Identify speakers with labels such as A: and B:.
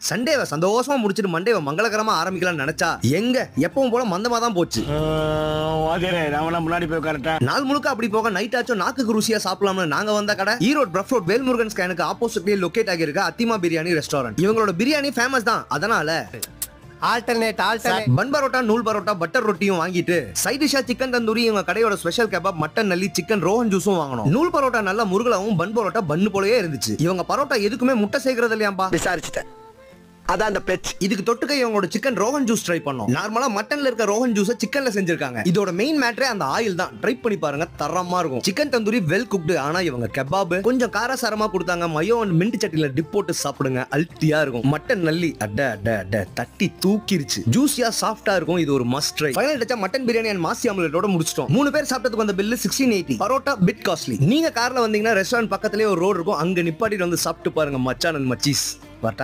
A: சண்டேவை சந்தோஷமா முடிச்சிட்டு மண்டேவை மங்களகரமா ஆரம்பிக்கலாம்னு நினைச்சா எங்க எப்பவும் போல மந்தமா தான் போச்சு.
B: முன்னாடி போய் கரெக்டா
A: நாள் முழுக்க அப்படி போக நைட் ஆச்சும் நாக்குக்கு ருசியா சாப்பிடலாம்னு நாங்க வந்த கடை ஈரோடு பிரஃப் ரோட் வேல்முருகன் ஸ்கேனுக்கு ஆப்போசிட்லயே லொகேட் ஆகியிருக்க அத்திமா பிரியாணி ரெஸ்டாரண்ட். இவங்களோட பிரியாணி ஃபேமஸ் தான். அதனால
C: ஆல்டர்னேட்
A: பன் பரோட்டா, நூல் பரோட்டா, பட்டர் ரொட்டியும் வாங்கிட்டு சைட் டிஷ்ஷா சிக்கன் தந்தூரி, இவங்க கடையோட ஸ்பெஷல் கபாப், மட்டன் நல்லி, சிக்கன் ரோஹன் ஜூஸும் வாங்கணும். நூல் பரோட்டா நல்லா முருகலாவும், பன் பரோட்டா பன்னு போலயே இருந்துச்சு. இவங்க பரோட்டா எதுக்குமே முட்டை சேர்க்கறது இல்லையாம்பா.
C: விசாரிச்சுட்டேன், அதான் அந்த பெச்.
A: இதுக்கு தொட்டுக்க இவங்களோட சிக்கன் ரோஹன் ஜூஸ் ட்ரை பண்ணோம். நார்மலா மட்டன்ல இருக்க ரோஹன் ஜூஸ் சிக்கன்ல செஞ்சிருக்காங்க. இதோட மெயின் மேட்டரே அந்த ஆயில் தான். ட்ரை பண்ணி பாருங்க, தரமா இருக்கும். Chicken tandoori well cooked. ஆனா இவங்க கபாப் கொஞ்சம் காரசாரமா கொடுத்தாங்க. மயோ அண்ட் மின்ட் சட்டில டிப் போட்டு சாப்பிடுங்க, அல்ட்டியா இருக்கும். மட்டன் நல்லி அட அட அட தட்டி தூக்கிருச்சு. ஜூஸியா சாஃப்டா இருக்கும். இது ஒரு மஸ்ட் ட்ரை. ஃபைனல் டச்சா மட்டன் பிரியாணி அண்ட் மாசி ஆம்லெட்டோட முடிச்சிட்டோம். 3 பேர் சாப்பிட்டதுக்கு வந்த பில் 1680. Parotta bit costly. நீங்க கார்ல வந்தீங்கன்னா ரெஸ்டாரண்ட் பக்கத்துலயே ஒரு ரோடு இருக்கும், அங்க நிப்பாட்டிட்டு வந்து சாப்பிட்டு பாருங்க மச்சான் அண்ட் மச்சீஸ். வரட்டா.